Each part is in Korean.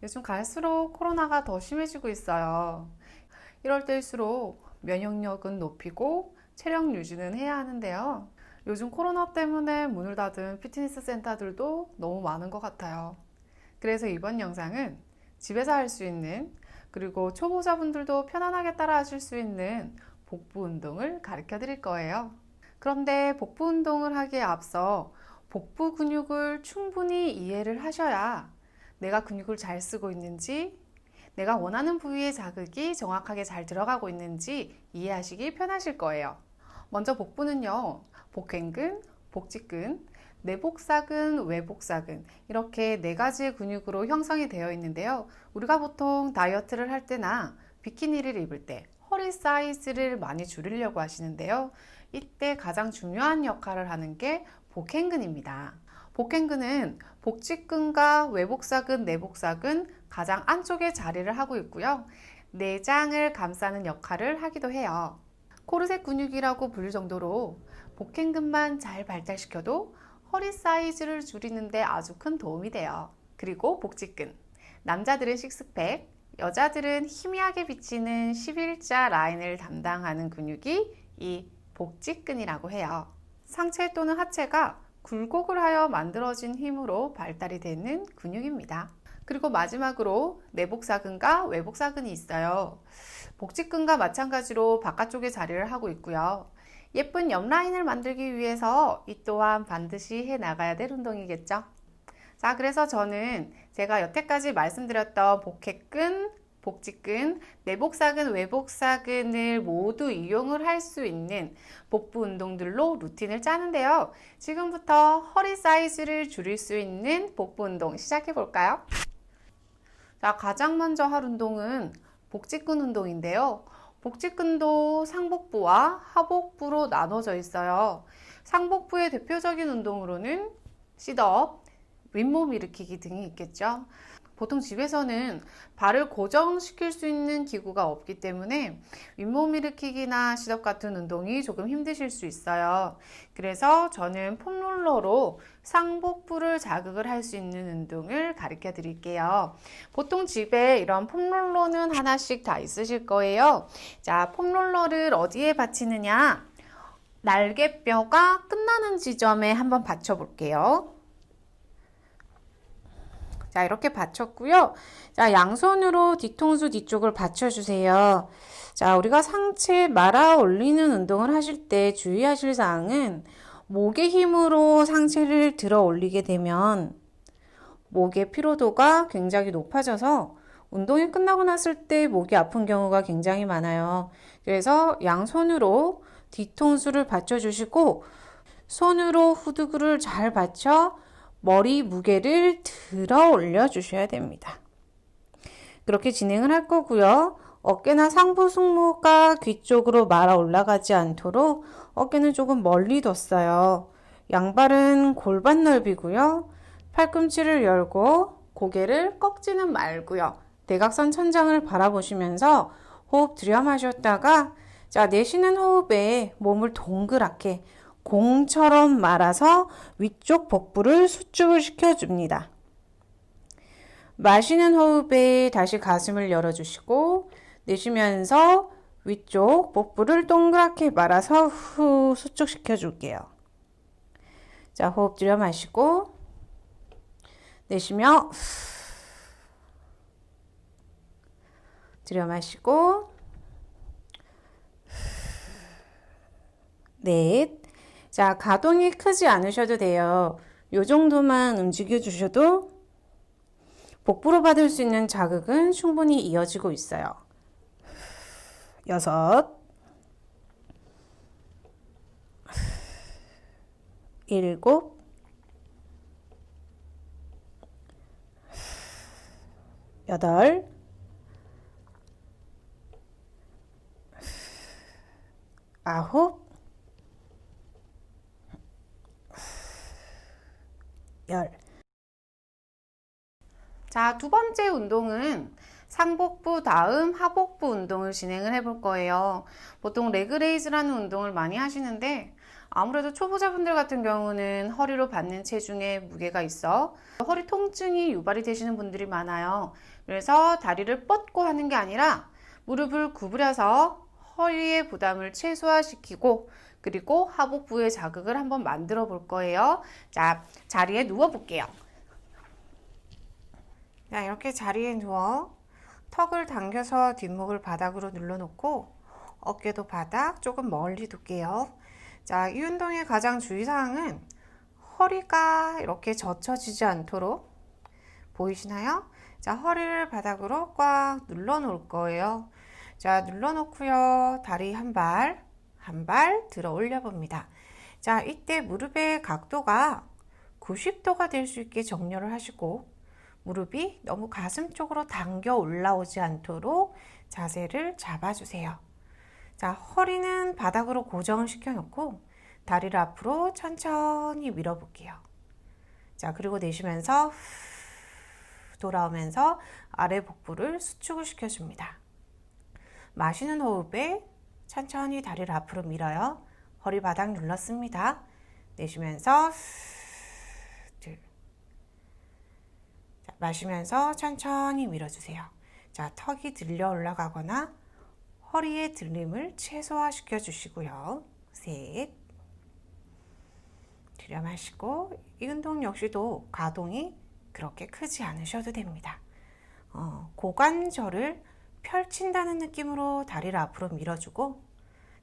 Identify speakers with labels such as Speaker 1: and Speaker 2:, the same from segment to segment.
Speaker 1: 요즘 갈수록 코로나가 더 심해지고 있어요. 이럴 때일수록 면역력은 높이고 체력 유지는 해야 하는데요. 요즘 코로나 때문에 문을 닫은 피트니스 센터들도 너무 많은 것 같아요. 그래서 이번 영상은 집에서 할 수 있는, 그리고 초보자분들도 편안하게 따라 하실 수 있는 복부 운동을 가르쳐 드릴 거예요. 그런데 복부 운동을 하기에 앞서 복부 근육을 충분히 이해를 하셔야 내가 근육을 잘 쓰고 있는지, 내가 원하는 부위의 자극이 정확하게 잘 들어가고 있는지 이해하시기 편하실 거예요. 먼저 복부는요, 복횡근, 복직근, 내복사근, 외복사근, 이렇게 네 가지의 근육으로 형성이 되어 있는데요. 우리가 보통 다이어트를 할 때나 비키니를 입을 때 허리 사이즈를 많이 줄이려고 하시는데요. 이때 가장 중요한 역할을 하는 게 복횡근입니다. 복횡근은 복직근과 외복사근, 내복사근 가장 안쪽에 자리를 하고 있고요. 내장을 감싸는 역할을 하기도 해요. 코르셋 근육이라고 불릴 정도로 복횡근만 잘 발달시켜도 허리 사이즈를 줄이는데 아주 큰 도움이 돼요. 그리고 복직근. 남자들은 식스팩, 여자들은 희미하게 비치는 11자 라인을 담당하는 근육이 이 복직근이라고 해요. 상체 또는 하체가 굴곡을 하여 만들어진 힘으로 발달이 되는 근육입니다. 그리고 마지막으로 내복사근과 외복사근이 있어요. 복직근과 마찬가지로 바깥쪽에 자리를 하고 있고요. 예쁜 옆라인을 만들기 위해서 이 또한 반드시 해 나가야 될 운동이겠죠. 자, 그래서 저는 제가 여태까지 말씀드렸던 복횡근, 복직근, 내복사근, 외복사근을 모두 이용을 할 수 있는 복부 운동들로 루틴을 짜는데요. 지금부터 허리 사이즈를 줄일 수 있는 복부 운동 시작해 볼까요? 자, 가장 먼저 할 운동은 복직근 운동인데요. 복직근도 상복부와 하복부로 나눠져 있어요. 상복부의 대표적인 운동으로는 싯업, 윗몸 일으키기 등이 있겠죠. 보통 집에서는 발을 고정시킬 수 있는 기구가 없기 때문에 윗몸 일으키기나 싯업 같은 운동이 조금 힘드실 수 있어요. 그래서 저는 폼롤러로 상복부를 자극을 할 수 있는 운동을 가르쳐 드릴게요. 보통 집에 이런 폼롤러는 하나씩 다 있으실 거예요. 자, 폼롤러를 어디에 받치느냐? 날개뼈가 끝나는 지점에 한번 받쳐 볼게요. 자, 이렇게 받쳤고요. 자, 양손으로 뒤통수 뒤쪽을 받쳐주세요. 자, 우리가 상체 말아 올리는 운동을 하실 때 주의하실 사항은 목의 힘으로 상체를 들어 올리게 되면 목의 피로도가 굉장히 높아져서 운동이 끝나고 났을 때 목이 아픈 경우가 굉장히 많아요. 그래서 양손으로 뒤통수를 받쳐주시고 손으로 후두구를 잘 받쳐 머리 무게를 들어 올려 주셔야 됩니다. 그렇게 진행을 할 거고요. 어깨나 상부 승모가 귀 쪽으로 말아 올라가지 않도록 어깨는 조금 멀리 뒀어요. 양발은 골반 넓이고요. 팔꿈치를 열고 고개를 꺾지는 말고요. 대각선 천장을 바라보시면서 호흡 들여 마셨다가 자, 내쉬는 호흡에 몸을 동그랗게 공처럼 말아서 위쪽 복부를 수축을 시켜줍니다. 마시는 호흡에 다시 가슴을 열어주시고 내쉬면서 위쪽 복부를 동그랗게 말아서 후 수축시켜줄게요. 자, 호흡 들여 마시고 내쉬며 들여 마시고 넷. 자, 가동이 크지 않으셔도 돼요. 요 정도만 움직여 주셔도 복부로 받을 수 있는 자극은 충분히 이어지고 있어요. 6, 7, 8, 9, 10. 자, 두 번째 운동은 상복부 다음 하복부 운동을 진행을 해볼 거예요. 보통 레그레이즈라는 운동을 많이 하시는데 아무래도 초보자분들 같은 경우는 허리로 받는 체중에 무게가 있어 허리 통증이 유발이 되시는 분들이 많아요. 그래서 다리를 뻗고 하는 게 아니라 무릎을 구부려서 허리의 부담을 최소화시키고 그리고 하복부의 자극을 한번 만들어 볼 거예요. 자, 자리에 누워 볼게요. 자, 이렇게 자리에 누워 턱을 당겨서 뒷목을 바닥으로 눌러놓고 어깨도 바닥 조금 멀리 둘게요. 자, 이 운동의 가장 주의사항은 허리가 이렇게 젖혀지지 않도록 보이시나요? 자, 허리를 바닥으로 꽉 눌러 놓을 거예요. 자, 눌러 놓고요. 다리 한 발 들어 올려 봅니다. 자, 이때 무릎의 각도가 90도가 될 수 있게 정렬을 하시고 무릎이 너무 가슴 쪽으로 당겨 올라오지 않도록 자세를 잡아주세요. 자, 허리는 바닥으로 고정을 시켜놓고 다리를 앞으로 천천히 밀어볼게요. 자, 그리고 내쉬면서 돌아오면서 아래 복부를 수축을 시켜줍니다. 마시는 호흡에 천천히 다리를 앞으로 밀어요. 허리 바닥 눌렀습니다. 내쉬면서 둘. 자, 마시면서 천천히 밀어주세요. 자, 턱이 들려 올라가거나 허리의 들림을 최소화시켜 주시고요. 셋. 들여 마시고 이 운동 역시도 가동이 그렇게 크지 않으셔도 됩니다. 고관절을 펼친다는 느낌으로 다리를 앞으로 밀어주고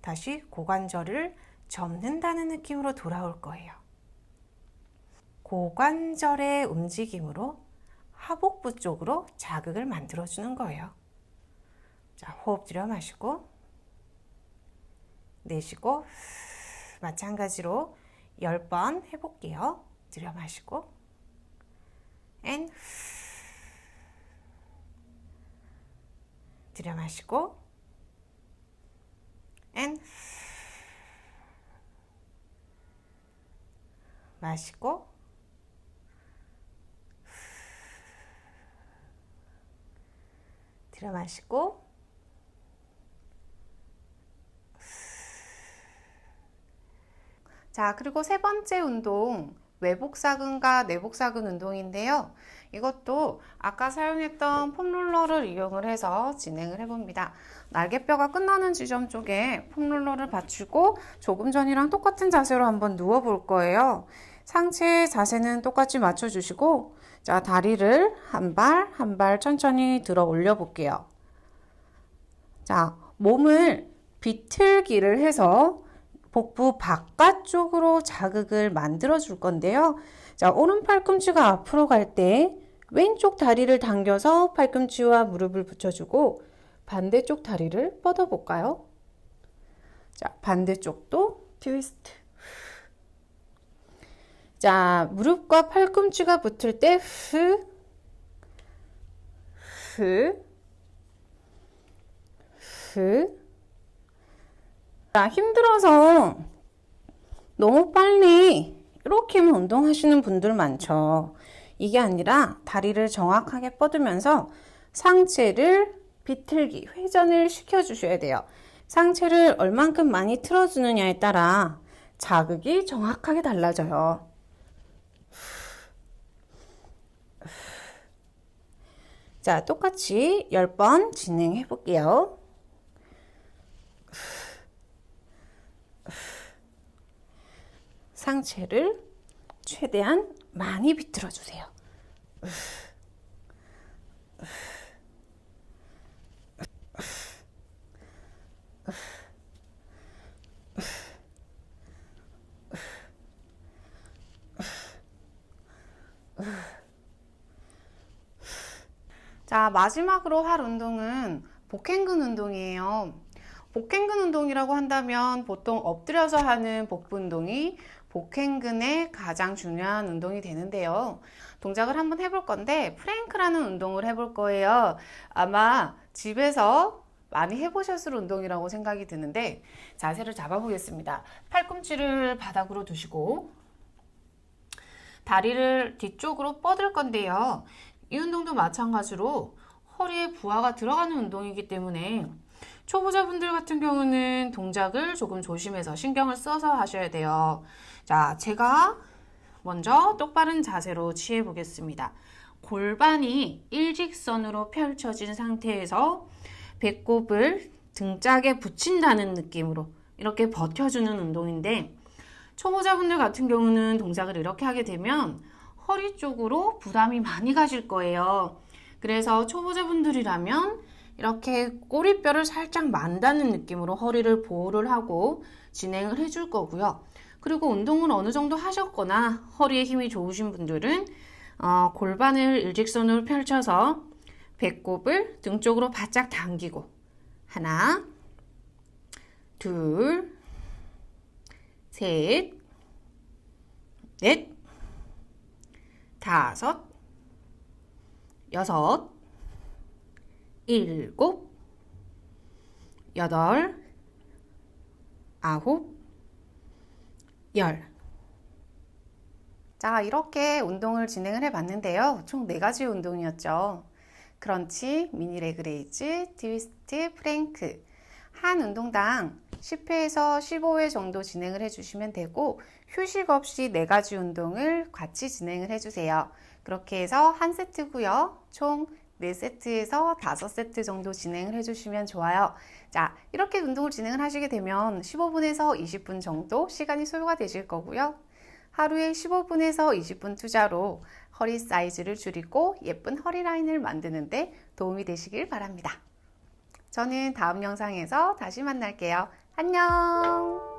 Speaker 1: 다시 고관절을 접는다는 느낌으로 돌아올 거예요. 고관절의 움직임으로 하복부 쪽으로 자극을 만들어주는 거예요. 자, 호흡 들여 마시고 내쉬고 마찬가지로 10번 해볼게요. 들여 마시고 앤 들여 마시고 앤 마시고 들여 마시고 자, 그리고 세 번째 운동 외복사근과 내복사근 운동인데요. 이것도 아까 사용했던 폼롤러를 이용을 해서 진행을 해봅니다. 날개뼈가 끝나는 지점 쪽에 폼롤러를 받치고 조금 전이랑 똑같은 자세로 한번 누워 볼 거예요. 상체 자세는 똑같이 맞춰주시고 자, 다리를 한 발 천천히 들어 올려 볼게요. 자, 몸을 비틀기를 해서 복부 바깥쪽으로 자극을 만들어 줄 건데요. 자, 오른 팔꿈치가 앞으로 갈 때 왼쪽 다리를 당겨서 팔꿈치와 무릎을 붙여주고 반대쪽 다리를 뻗어 볼까요? 자, 반대쪽도 트위스트. 자, 무릎과 팔꿈치가 붙을 때 자, 힘들어서 너무 빨리 이렇게만 운동하시는 분들 많죠. 이게 아니라 다리를 정확하게 뻗으면서 상체를 비틀기, 회전을 시켜주셔야 돼요. 상체를 얼만큼 많이 틀어주느냐에 따라 자극이 정확하게 달라져요. 자, 똑같이 10번 진행해 볼게요. 상체를 최대한 많이 비틀어 주세요. 자, 마지막으로 할 운동은 복행근 운동이에요. 복행근 운동이라고 한다면 보통 엎드려서 하는 복부 운동이 복행근의 가장 중요한 운동이 되는데요. 동작을 한번 해볼 건데 프랭크라는 운동을 해볼 거예요. 아마 집에서 많이 해보셨을 운동이라고 생각이 드는데 자세를 잡아보겠습니다. 팔꿈치를 바닥으로 두시고 다리를 뒤쪽으로 뻗을 건데요. 이 운동도 마찬가지로 허리에 부하가 들어가는 운동이기 때문에
Speaker 2: 초보자분들 같은 경우는 동작을 조금 조심해서 신경을 써서 하셔야 돼요. 자, 제가 먼저 똑바른 자세로 취해 보겠습니다. 골반이 일직선으로 펼쳐진 상태에서 배꼽을 등짝에 붙인다는 느낌으로 이렇게 버텨주는 운동인데, 초보자분들 같은 경우는 동작을 이렇게 하게 되면 허리 쪽으로 부담이 많이 가실 거예요. 그래서 초보자분들이라면 이렇게 꼬리뼈를 살짝 만다는 느낌으로 허리를 보호를 하고 진행을 해줄 거고요. 그리고 운동을 어느 정도 하셨거나 허리에 힘이 좋으신 분들은 골반을 일직선으로 펼쳐서 배꼽을 등 쪽으로 바짝 당기고 하나, 둘, 셋, 넷, 다섯, 여섯, 일곱, 여덟, 아홉, 열.
Speaker 1: 자, 이렇게 운동을 진행을 해봤는데요. 총 4가지 운동이었죠. 크런치, 미니 레그 레이즈, 트위스트, 프랭크. 한 운동당 10회에서 15회 정도 진행을 해주시면 되고, 휴식 없이 4가지 운동을 같이 진행을 해주세요. 그렇게 해서 한 세트고요. 총 4세트에서 5세트 정도 진행을 해주시면 좋아요. 자, 이렇게 운동을 진행을 하시게 되면 15분에서 20분 정도 시간이 소요가 되실 거고요. 하루에 15분에서 20분 투자로 허리 사이즈를 줄이고 예쁜 허리 라인을 만드는데 도움이 되시길 바랍니다. 저는 다음 영상에서 다시 만날게요. 안녕!